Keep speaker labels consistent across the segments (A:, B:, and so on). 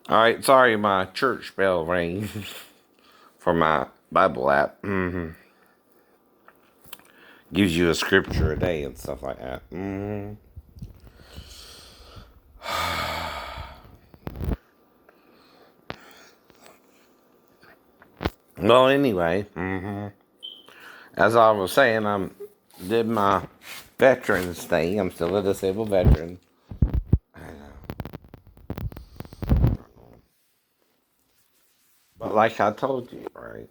A: Alright, sorry, my church bell rang for my Bible app. Gives you a scripture a day and stuff like that. Well, anyway, as I was saying, did my veterans thing. I'm still a disabled veteran. But like I told you, right?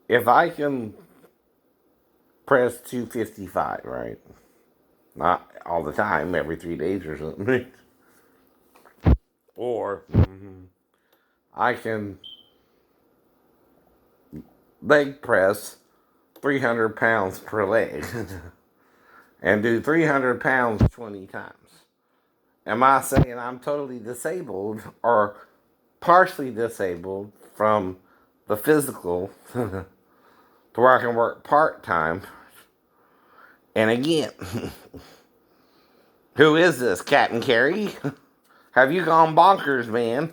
A: If I can press 255, right? Not all the time, every 3 days or something. Or I can leg press 300 pounds per leg and do 300 pounds 20 times. Am I saying I'm totally disabled or partially disabled from the physical to where I can work part time? And again, who is this, Captain Carey? Have you gone bonkers, man?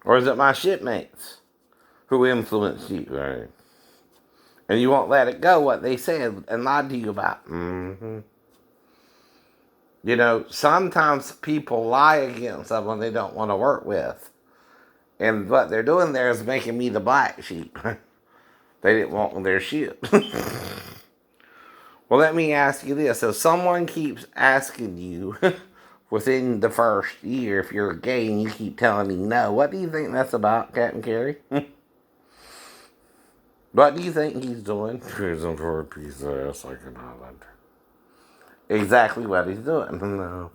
A: Or is it my shipmates who influenced you, right? And you won't let it go what they said and lied to you about. You know, sometimes people lie against someone they don't want to work with. And what they're doing there is making me the black sheep. They didn't want their shit. Well, let me ask you this. If someone keeps asking you within the first year if you're gay and you keep telling me no, what do you think that's about, Captain Carey? What do you think he's doing? Prison for a piece of ass like an island. Exactly what he's doing. No.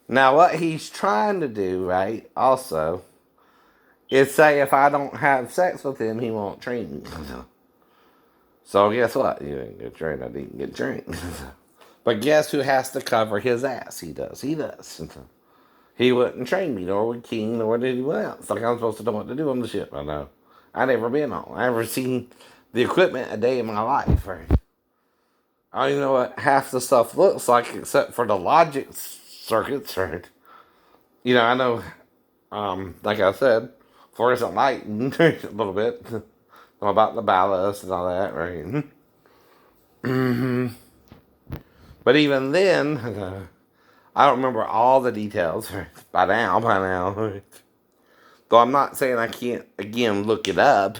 A: Now, what he's trying to do, right, also, is say if I don't have sex with him, he won't train me. So guess what? You didn't get trained. I didn't get trained. But guess who has to cover his ass? He does. He does. He wouldn't train me, nor would King, nor did anyone else. Like I'm supposed to know what to do on the ship. I know. I never been on. I never seen the equipment a day in my life. Right? I don't even know what half the stuff looks like except for the logic circuits. Right? You know, I know. Like I said, fluorescent light a little bit about the ballast and all that. Right? But even then, I don't remember all the details by now. Though I'm not saying I can't, again, look it up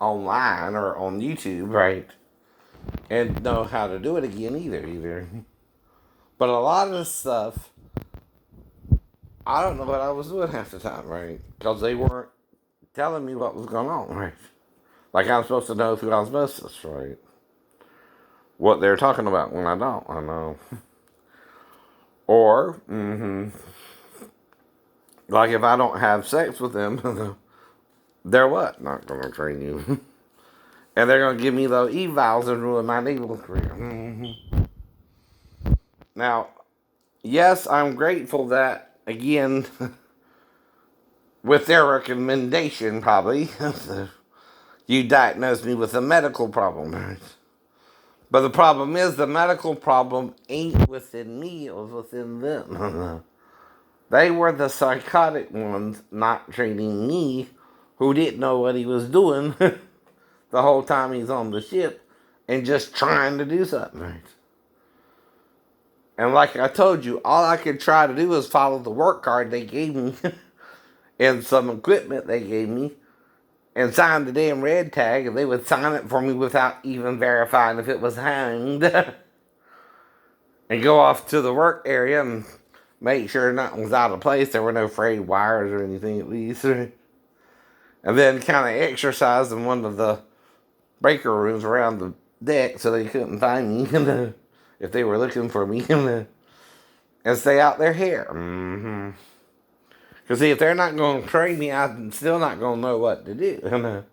A: online or on YouTube, right? And know how to do it again either. But a lot of the stuff, I don't know what I was doing half the time, right? Because they weren't telling me what was going on, right? Like I'm supposed to know through osmosis, right? What they're talking about when I don't, I know. Or, like if I don't have sex with them, they're what? Not going to train you. And they're going to give me those evals and ruin my naval career. Now, yes, I'm grateful that, again, with their recommendation, probably, you diagnosed me with a medical problem. But the problem is, the medical problem ain't within me, it was within them. They were the psychotic ones not training me, who didn't know what he was doing the whole time he's on the ship and just trying to do something. And like I told you, all I could try to do was follow the work card they gave me and some equipment they gave me and sign the damn red tag, and they would sign it for me without even verifying if it was hanged. And go off to the work area and make sure nothing was out of place. There were no frayed wires or anything, at least. And then kind of exercise in one of the breaker rooms around the deck so they couldn't find me if they were looking for me and stay out their hair. Because see, if they're not going to train me, I'm still not going to know what to do.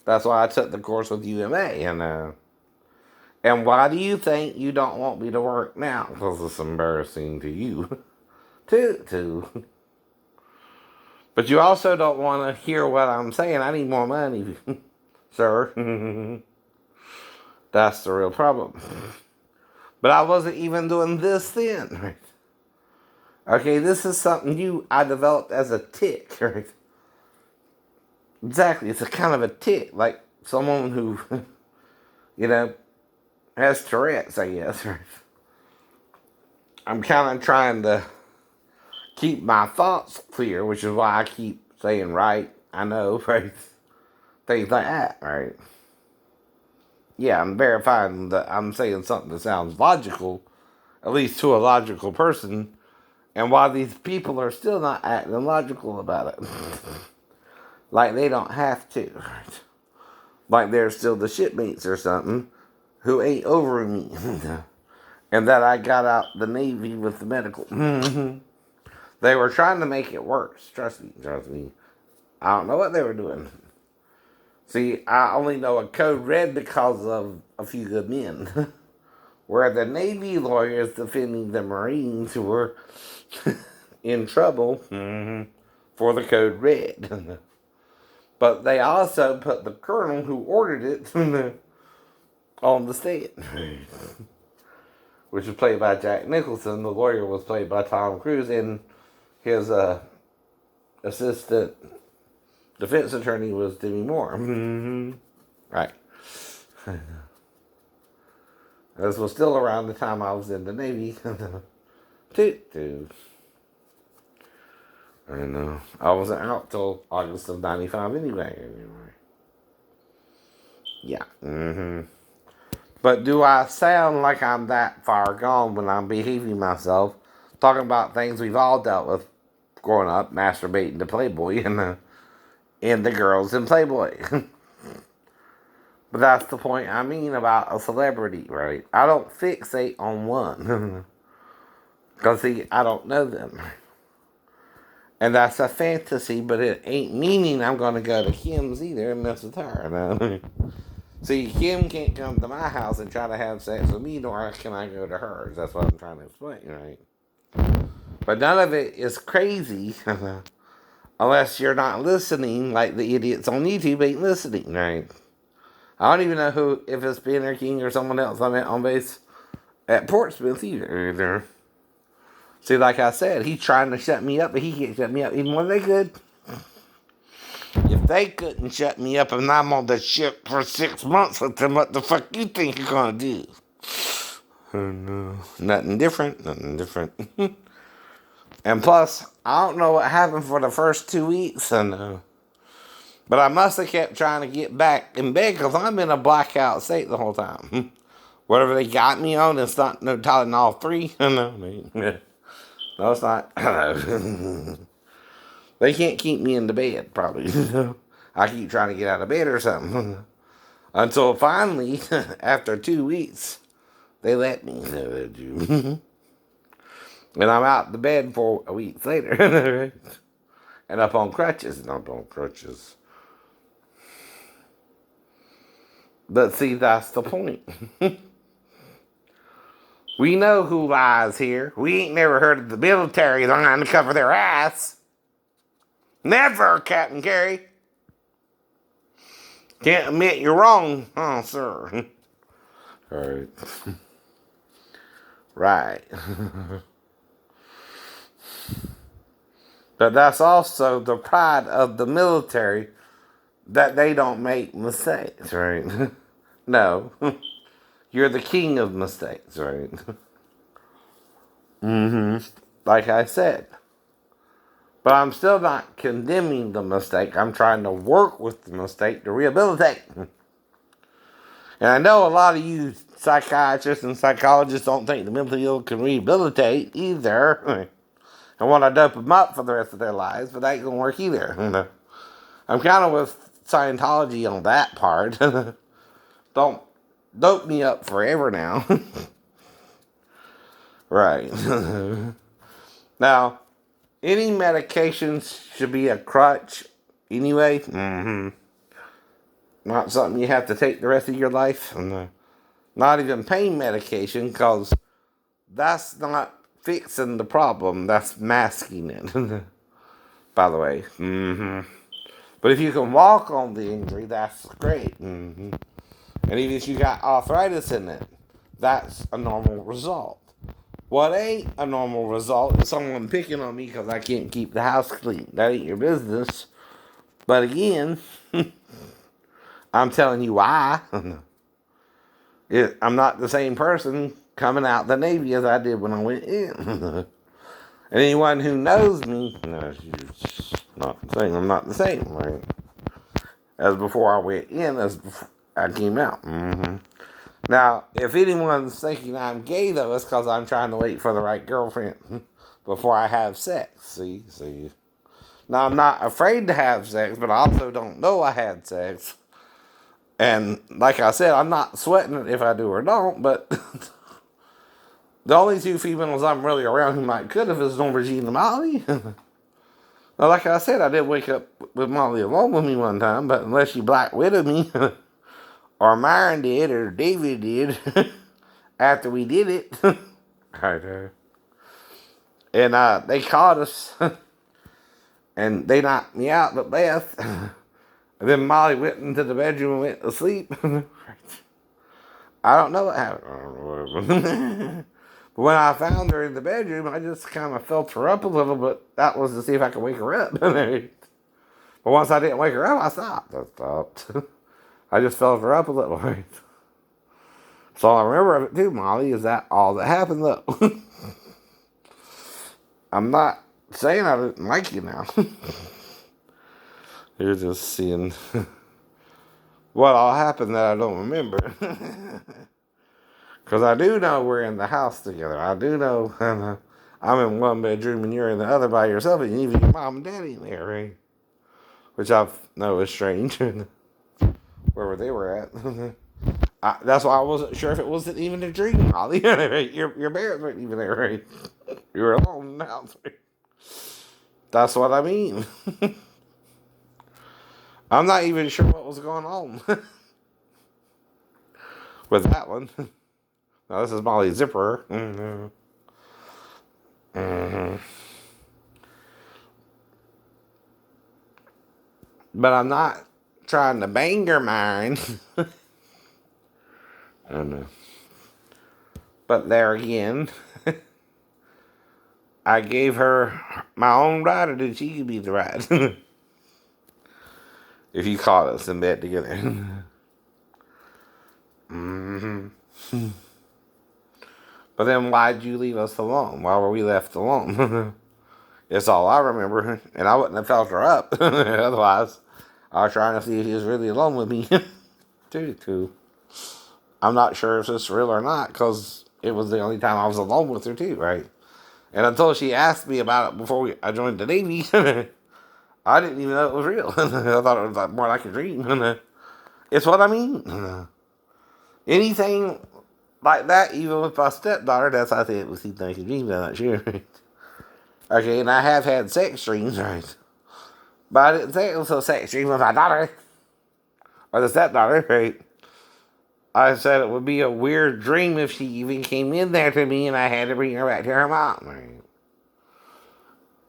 A: That's why I took the course with UMA. And why do you think you don't want me to work now? Because it's embarrassing to you. too. But you also don't want to hear what I'm saying. I need more money, sir. That's the real problem. But I wasn't even doing this then, right? Okay, this is something I developed as a tick, right? Exactly, it's a kind of a tick, like someone who, you know, has Tourette's, I guess, right? I'm kind of trying to keep my thoughts clear, which is why I keep saying right, I know, right? Things like that, right? Yeah, I'm verifying that I'm saying something that sounds logical, at least to a logical person, and why these people are still not acting logical about it. Like they don't have to. Right? Like they're still the shipmates or something who ain't over me. And that I got out the Navy with the medical. They were trying to make it worse. Trust me, trust me. I don't know what they were doing. See, I only know a code red because of a few good men. Where the Navy lawyers defending the Marines who were in trouble for the code red. But they also put the colonel who ordered it on the stand. Which was played by Jack Nicholson. The lawyer was played by Tom Cruise, and his assistant defense attorney was Demi Moore. Right. This was still around the time I was in the Navy. Dude. I know. I wasn't out till August of 95 anyway. Yeah. But do I sound like I'm that far gone when I'm behaving myself, talking about things we've all dealt with growing up, masturbating to Playboy and the girls in Playboy? But that's the point I mean about a celebrity, right? I don't fixate on one. Because, see, I don't know them. And that's a fantasy, but it ain't meaning I'm going to go to Kim's either and mess with her. No? See, Kim can't come to my house and try to have sex with me, nor can I go to hers. That's what I'm trying to explain, right? But none of it is crazy unless you're not listening, like the idiots on YouTube ain't listening, right? I don't even know if it's Banner King or someone else I met on base at Portsmouth either. See, like I said, he's trying to shut me up, but he can't shut me up even when they could. If they couldn't shut me up and I'm on the ship for 6 months with them, what the fuck you think you're gonna do? Oh no. Nothing different. And plus, I don't know what happened for the first 2 weeks. But I must have kept trying to get back in bed because I'm in a blackout state the whole time. Whatever they got me on, it's not no Tylenol 3. No, it's not. They can't keep me in the bed, probably. I keep trying to get out of bed or something. Until finally, after 2 weeks, they let me. And I'm out the bed for a week later. And up on crutches. But see, that's the point. We know who lies here. We ain't never heard of the military lying to cover their ass. Never, Captain Carey. Can't admit you're wrong, huh, sir? Alright. Right. But that's also the pride of the military that they don't make mistakes, right? No. You're the king of mistakes, right? Like I said. But I'm still not condemning the mistake. I'm trying to work with the mistake to rehabilitate. And I know a lot of you psychiatrists and psychologists don't think the mentally ill can rehabilitate either. And want to dope them up for the rest of their lives, but that ain't going to work either. I'm kind of with Scientology on that part. Don't dope me up forever now. Right. Now, any medications should be a crutch anyway. Not something you have to take the rest of your life. Not even pain medication, because that's not fixing the problem. That's masking it. By the way. But if you can walk on the injury, that's great. And even if you got arthritis in it, that's a normal result. What ain't a normal result is someone picking on me because I can't keep the house clean. That ain't your business. But again, I'm telling you why. I'm not the same person coming out the Navy as I did when I went in. And anyone who knows me, knows not the same. I'm not the same, right? As before I went in, as before I came out. Now, if anyone's thinking I'm gay, though, it's because I'm trying to wait for the right girlfriend before I have sex. See. Now, I'm not afraid to have sex, but I also don't know I had sex. And like I said, I'm not sweating it if I do or don't, but the only two females I'm really around who might could have is Norma Jean and Molly. Now, like I said, I did wake up with Molly alone with me one time, but unless she black widowed me, or Myron did, or David did, after we did it. And they caught us, and they knocked me out, but left. And then Molly went into the bedroom and went to sleep. I don't know what happened. But when I found her in the bedroom, I just kind of felt her up a little, but that was to see if I could wake her up. But once I didn't wake her up, I stopped. I just felt her up a little. So all I remember of it too, Molly, is that all that happened, though. I'm not saying I didn't like you now. You're just seeing what all happened that I don't remember. Because I do know we're in the house together. I do know I'm in one bedroom and you're in the other by yourself, and even your mom and daddy in there, right? Which I know is strange. Wherever they were at. That's why I wasn't sure if it wasn't even a dream, Holly. your parents weren't even there, right? You were alone in the house. Right? That's what I mean. I'm not even sure what was going on with that one. Now, this is Molly Zipper. But I'm not trying to bang her mind. I don't know. But there again, I gave her my own rider that she could be the ride. If you caught us in bed together. But then why'd you leave us alone? Why were we left alone? It's all I remember. And I wouldn't have felt her up. Otherwise, I was trying to see if he was really alone with me. too. I'm not sure if it's real or not, because it was the only time I was alone with her too, right? And until she asked me about it before I joined the Navy, I didn't even know it was real. I thought it was more like a dream. It's what I mean. Anything like that, even with my stepdaughter, that's how I think it was like a dream. I'm not sure. Okay, and I have had sex dreams, right? But I didn't think it was a sex dream with my daughter. Or the stepdaughter, right? I said it would be a weird dream if she even came in there to me and I had to bring her back to her mom. Right?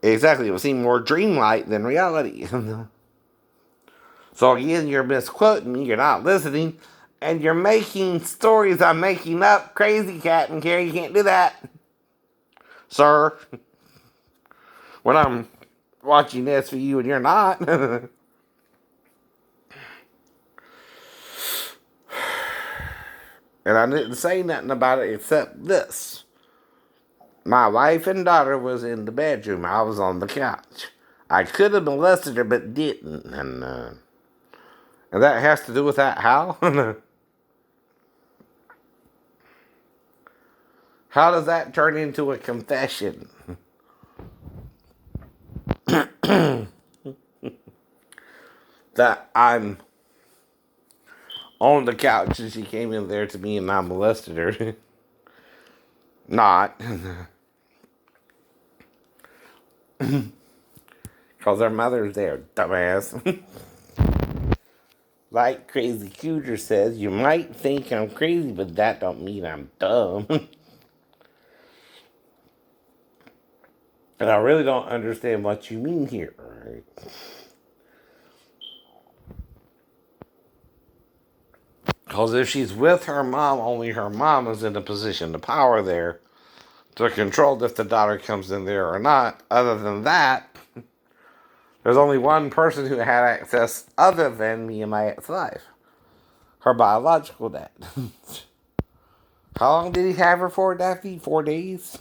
A: Exactly, it would seem more dreamlike than reality. So again, you're misquoting me, you're not listening, and you're making stories I'm making up. Crazy cat and Carrie, you can't do that. Sir. When I'm watching this for you and you're not. And I didn't say nothing about it except this. My wife and daughter was in the bedroom. I was on the couch. I could have molested her, but didn't. And that has to do with that how? How does that turn into a confession? That I'm on the couch and she came in there to me and I molested her. Not. Because her mother's there, dumbass. Like Crazy Cooter says, you might think I'm crazy, but that don't mean I'm dumb. And I really don't understand what you mean here, right? Because if she's with her mom, only her mom is in a position of power there to control if the daughter comes in there or not. Other than that, there's only one person who had access other than me and my ex-wife. Her biological dad. How long did he have her for, Daphne? 4 days?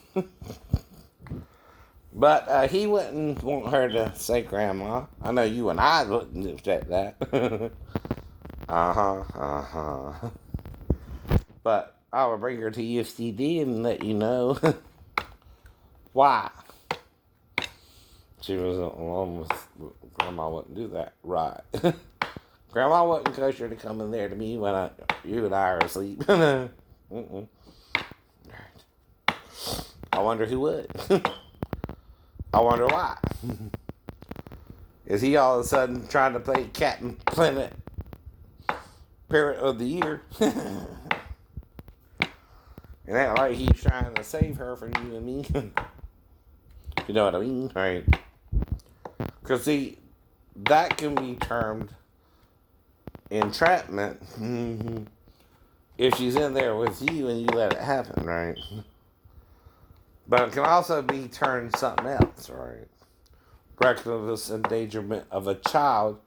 A: But he wouldn't want her to say grandma. I know you and I wouldn't expect that. Uh-huh. But I would bring her to USTD and let you know why. She was alone with grandma wouldn't do that. Right. Grandma wouldn't coach her to come in there to me when you and I are asleep. Mm-mm. I wonder who would. I wonder why. Is he all of a sudden trying to play Captain Planet Parent of the Year? And act like he's trying to save her from you and me. You know what I mean? Right. Because, see, that can be termed entrapment if she's in there with you and you let it happen, right? But it can also be termed something else, right? Reckless endangerment of a child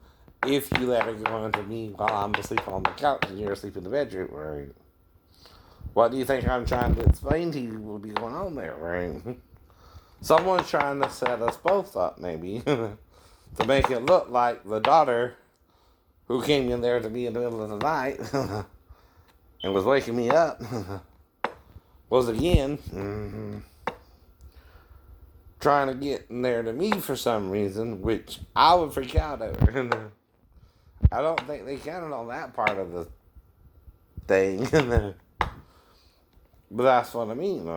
A: if you let her go into me while I'm asleep on the couch and you're asleep in the bedroom, right? What do you think I'm trying to explain to you will be going on there, right? Someone's trying to set us both up, maybe, to make it look like the daughter who came in there to me in the middle of the night and was waking me up was again trying to get in there to me for some reason, which I would freak out over. I don't think they counted on that part of the thing. But that's what I mean.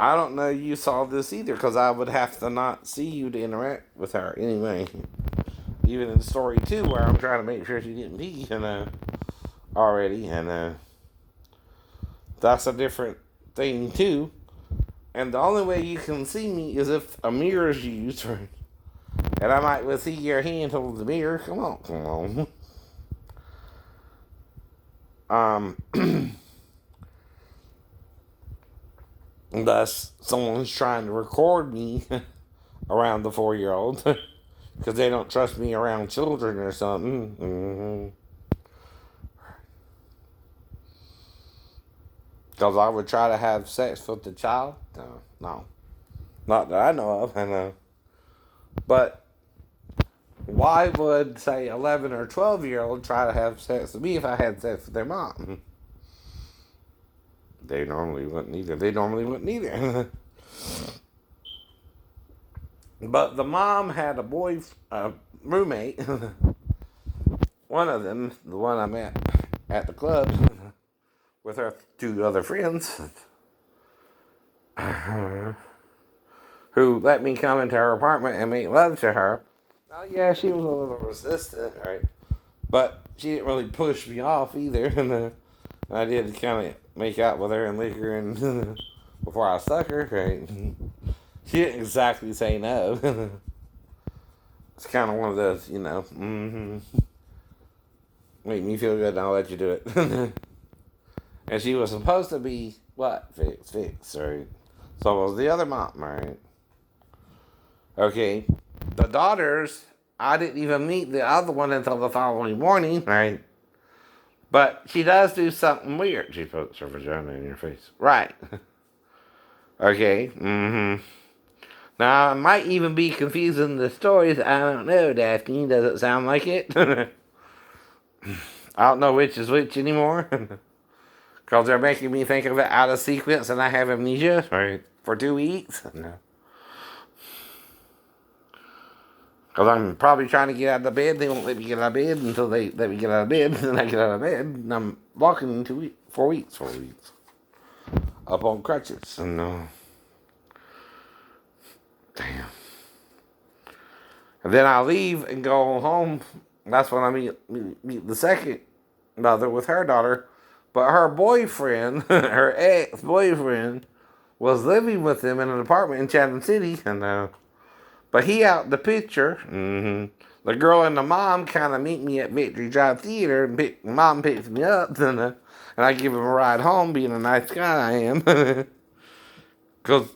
A: I don't know you saw this either, because I would have to not see you to interact with her anyway. Even in story 2, where I'm trying to make sure she didn't pee, already, and that's a different thing too. And the only way you can see me is if a mirror is used, right? And I might see your hand hold the mirror. Come on. Thus, someone's trying to record me around the 4-year-old because they don't trust me around children or something. Because I would try to have sex with the child? No. Not that I know of. But why would, say, 11 or 12-year-old try to have sex with me if I had sex with their mom? They normally wouldn't either. But the mom had a roommate. One of them, the one I met at the club with her 2 other friends, who let me come into her apartment and make love to her. Oh yeah, she was a little resistant, right? But she didn't really push me off either. And I did kind of make out with her and lick her and before I stuck her, right? She didn't exactly say no. It's kind of one of those, make me feel good and I'll let you do it. And she was supposed to be, what? Fix, right? So was the other mom, right? Okay. The daughters, I didn't even meet the other one until the following morning, right? But she does do something weird. She puts her vagina in your face. Right. Okay. Now, I might even be confusing the stories. I don't know, Daphne. Does it sound like it? I don't know which is which anymore. Because they're making me think of it out of sequence and I have amnesia, right? For 2 weeks. No. Because I'm probably trying to get out of bed. They won't let me get out of bed until they let me get out of bed. And then I get out of bed. And I'm walking in 4 weeks. 4 weeks. Up on crutches. And damn. And then I leave and go home. That's when I meet the second mother with her daughter. But her boyfriend, her ex-boyfriend, was living with them in an apartment in Chatham City. And but he out the picture. the girl and the mom kind of meet me at Victory Drive Theater, and mom picks me up, and I give him a ride home, being a nice guy I am, because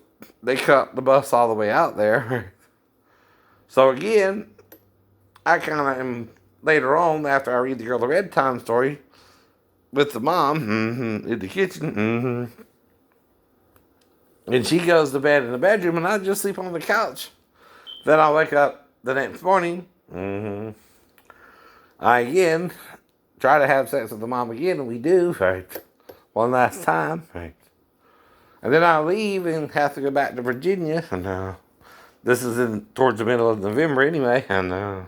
A: they cut the bus all the way out there. So again, I kind of am, later on, after I read the Girl the Red Time story, with the mom, in the kitchen, and she goes to bed in the bedroom, and I just sleep on the couch. Then I wake up the next morning, I again try to have sex with the mom again, and we do, right? One last time, right? And then I leave and have to go back to Virginia, and this is towards the middle of November anyway, and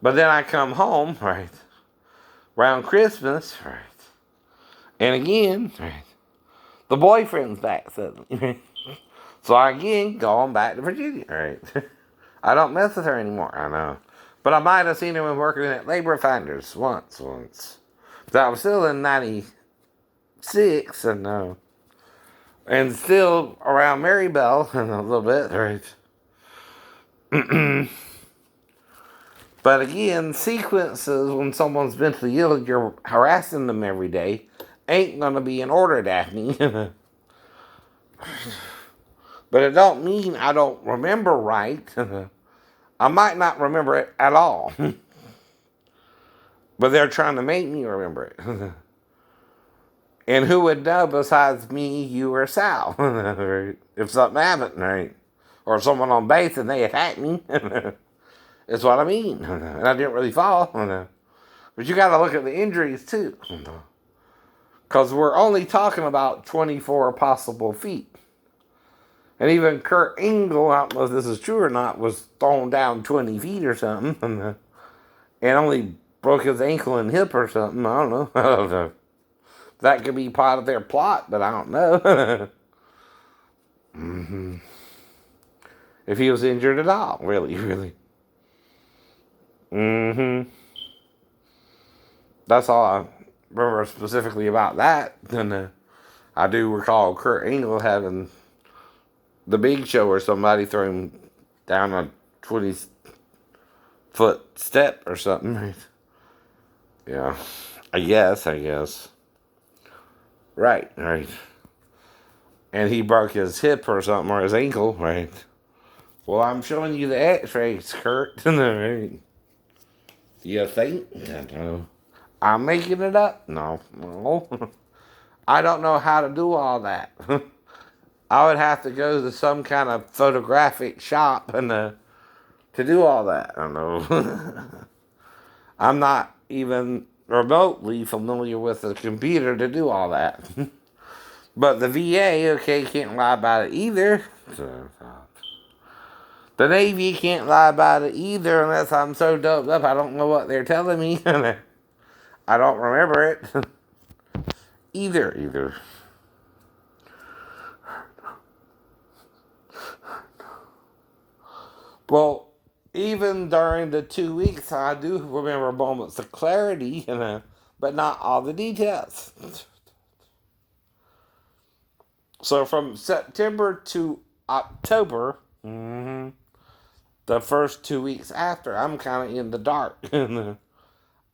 A: but then I come home, right, around Christmas, right, and again, right, the boyfriend's back suddenly, right? So I again go on back to Virginia, right? I don't mess with her anymore, I know. But I might have seen her when working at Labor Finders once. But I was still in 96, and still around Marybelle a little bit, right? But again, sequences when someone's mentally ill and you're harassing them every day ain't gonna be in order, Daphne. But it don't mean I don't remember right. I might not remember it at all. But they're trying to make me remember it. And who would know besides me, you, or Sal? If something happened, right? Or someone on base and they attacked me. That's what I mean. And I didn't really fall. But you got to look at the injuries too. Because we're only talking about 24 possible feet. And even Kurt Angle, I don't know if this is true or not, was thrown down 20 feet or something. And only broke his ankle and hip or something. I don't know. I don't know. That could be part of their plot, but I don't know. If he was injured at all, really. That's all I remember specifically about that. And I do recall Kurt Angle having the Big Show where somebody threw him down a 20-foot step or something. Yeah, I guess. Right. And he broke his hip or something, or his ankle, right? Well, I'm showing you the x-rays, Kurt. Right? You think? I don't know. I'm making it up? No. I don't know how to do all that. I would have to go to some kind of photographic shop and to do all that. I don't know. I'm not even remotely familiar with a computer to do all that. But the VA, okay, can't lie about it either. The Navy can't lie about it either unless I'm so doped up I don't know what they're telling me. I don't remember it. Either. Well, even during the 2 weeks, I do remember moments of clarity, but not all the details. So from September to October, the first 2 weeks after, I'm kind of in the dark.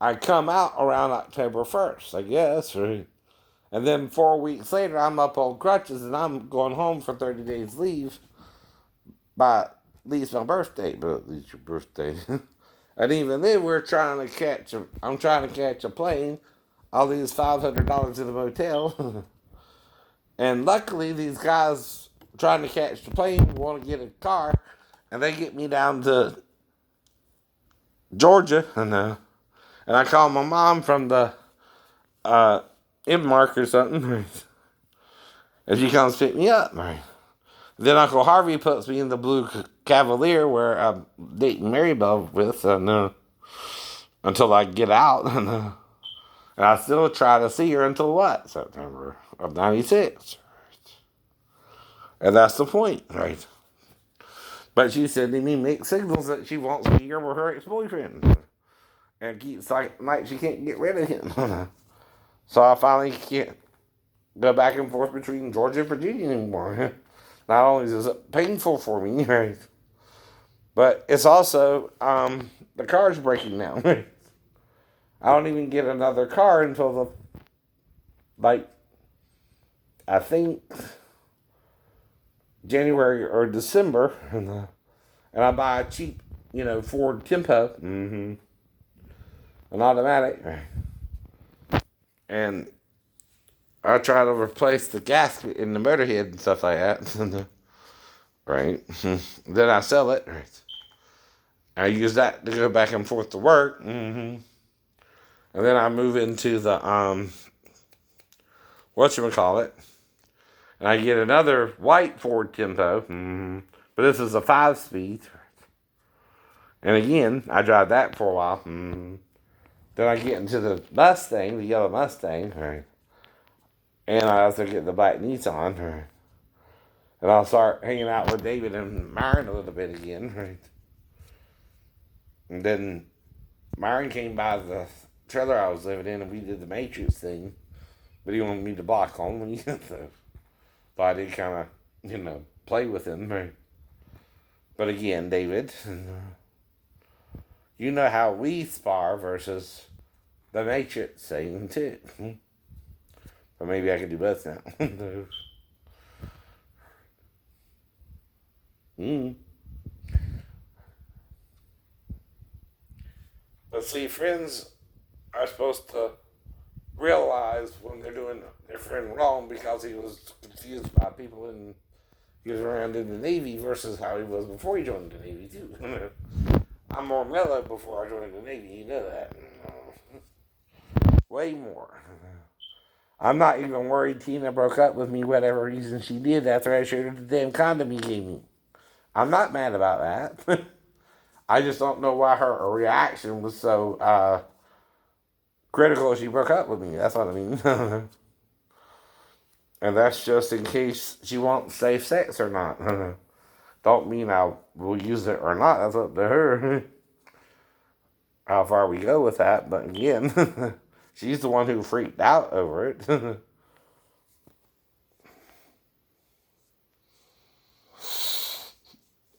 A: I come out around October 1st, I guess, right? And then 4 weeks later, I'm up on crutches and I'm going home for 30 days leave by at least my birthday, but at least your birthday. And even then, I'm trying to catch a plane. I'll lose $500 in the motel. And luckily, these guys trying to catch the plane want to get a car, and they get me down to Georgia, and I call my mom from the Inmark or something, and she comes pick me up. Then Uncle Harvey puts me in the Blue Cavalier where I'm dating Marybelle with, until I get out, and I still try to see her until what? September of 96. And that's the point, right? But she's sending me mixed signals that she wants me here with her ex-boyfriend. And keeps like she can't get rid of him. So I finally can't go back and forth between Georgia and Virginia anymore. Not only is it painful for me, right? But it's also the car's breaking down. I don't even get another car until like I think January or December, and I buy a cheap, Ford Tempo, an automatic, and I try to replace the gasket in the motor head and stuff like that. Right. Then I sell it. Right. I use that to go back and forth to work. And then I move into the whatchamacallit, and I get another white Ford Tempo. But this is a 5-speed. And again, I drive that for a while. Then I get into the Mustang, the yellow Mustang. Right. And I also get the black Nissan. Right. And I'll start hanging out with David and Myron a little bit again. Right. And then Myron came by the trailer I was living in, and we did the Matrix thing. But he wanted me to block on me. So I did kind of, play with him. Right. But again, David, you know how we spar versus the Matrix thing, too. But maybe I could do both now. But see, friends are supposed to realize when they're doing their friend wrong because he was confused by people and he was around in the Navy versus how he was before he joined the Navy, too. I'm more mellow before I joined the Navy, you know that. Way more. I'm not even worried Tina broke up with me, whatever reason she did, after I showed her the damn condom he gave me. I'm not mad about that. I just don't know why her reaction was so critical she broke up with me. That's what I mean. And that's just in case she wants safe sex or not. Don't mean I will use it or not. That's up to her. How far we go with that. But again, she's the one who freaked out over it.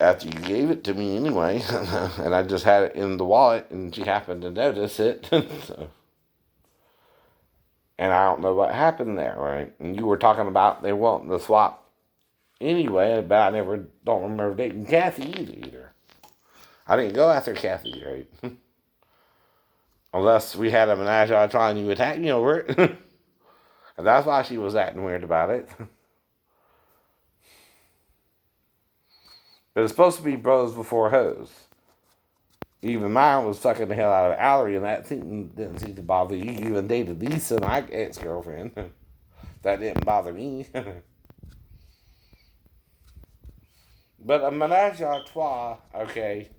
A: After you gave it to me anyway. And I just had it in the wallet and she happened to notice it. So. And I don't know what happened there, right? And you were talking about they wanting to swap anyway, but I don't remember dating Kathy either. I didn't go after Kathy, right? Unless we had a menage a trois and you attacked me over it. And that's why she was acting weird about it. But it's supposed to be bros before hoes. Even mine was sucking the hell out of Allery, and that thing didn't seem to bother you. You even dated Lisa, my ex-girlfriend. That didn't bother me. But a menage a trois, okay,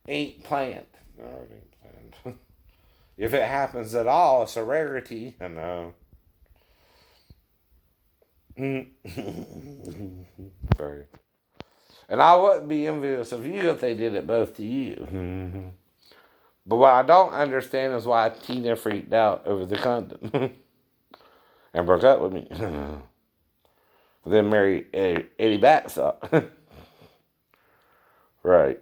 A: ain't planned. No, it ain't planned. If it happens at all, it's a rarity. I know. Sorry. And I wouldn't be envious of you if they did it both to you. But what I don't understand is why Tina freaked out over the condom and broke up with me. Then married Eddie Backstop. Right.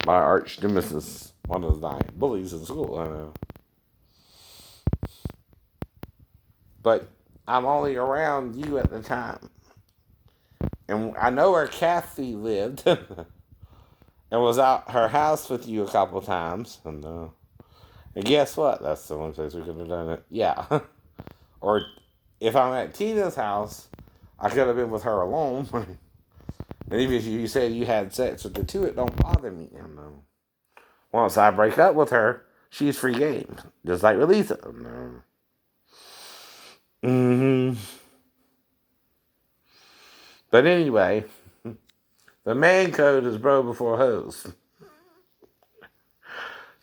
A: My arch nemesis, one of the 9 bullies in school, I know. But I'm only around you at the time. And I know where Kathy lived. And was out her house with you a couple times. And guess what? That's the only place we could have done it. Yeah. Or if I'm at Tina's house, I could have been with her alone. And even if you said you had sex with the two, it don't bother me. Once I break up with her, she's free game. Just like with Lisa. But anyway, the man code is bro before hoes.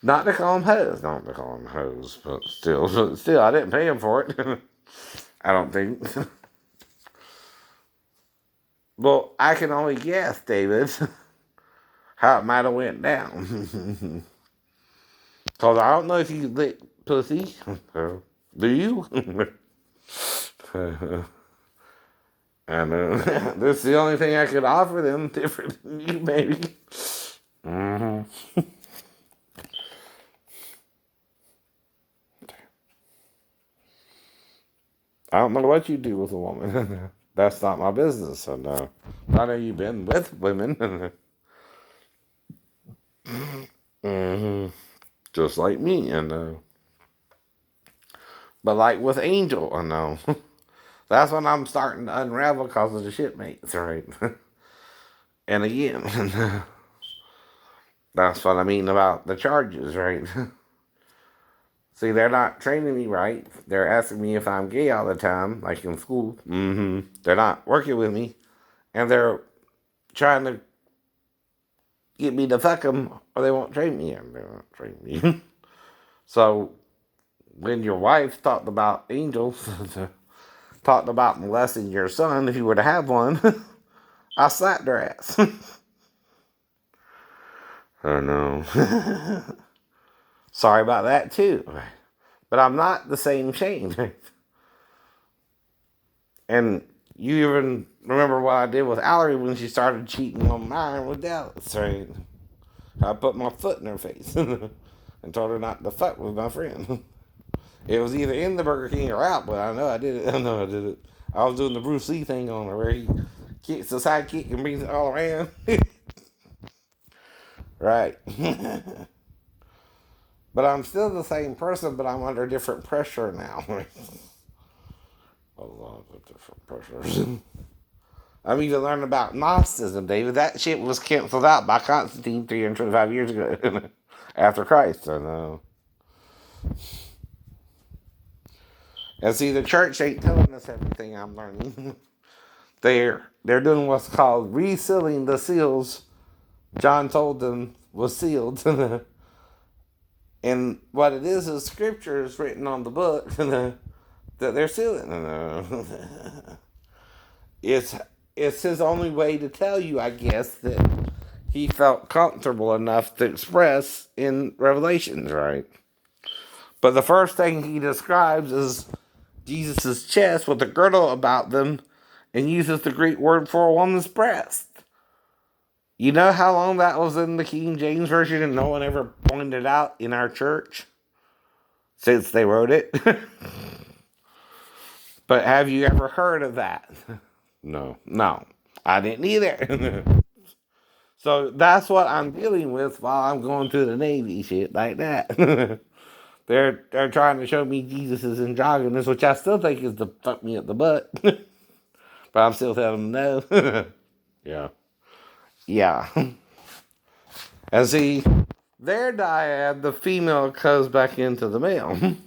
A: Not to call them hoes. Not to call them hoes, but still, I didn't pay him for it. I don't think. Well, I can only guess, David, how it might have went down. Because I don't know if you lick pussy. Do you? And this is the only thing I could offer them different than you, baby. Mm-hmm. I don't know what you do with a woman. That's not my business. So no. I know you've been with women. Mm-hmm. Just like me, I know. But like with Angel, I know. That's when I'm starting to unravel because of the shipmates, right? And again, that's what I mean about the charges, right? See, they're not training me right. They're asking me if I'm gay all the time, like in school. Mm-hmm. They're not working with me, and they're trying to get me to fuck them, or they won't train me, and they won't train me. So when your wife talked about angels, talked about molesting your son if you were to have one, I slapped her ass. I know. Sorry about that too. But I'm not the same Shane. And you even remember what I did with Allery when she started cheating on mine with Dallas, right? I put my foot in her face and told her not to fuck with my friend. It was either in the Burger King or out, but I know I did it. I know I did it. I was doing the Bruce Lee thing on her where he kicks the sidekick and brings it all around. Right. But I'm still the same person, but I'm under different pressure now. A lot of different pressures. I'm even learning about Gnosticism, David. That shit was canceled out by Constantine 325 years ago after Christ. I know. And see, the church ain't telling us everything I'm learning. They're doing what's called resealing the seals John told them was sealed. And what it is scriptures written on the book that they're sealing. It's it's his only way to tell you, I guess, that he felt comfortable enough to express in Revelations, right? But the first thing he describes is Jesus' chest with a girdle about them and uses the Greek word for a woman's breast. You know how long that was in the King James Version and no one ever pointed it out in our church since they wrote it? But have you ever heard of that? No, I didn't either. So that's what I'm dealing with while I'm going through the Navy shit like that. They're trying to show me Jesus is androgynous, which I still think is to fuck me up the butt. But I'm still telling them no. Yeah. Yeah. And see, their dyad, the female goes back into the male.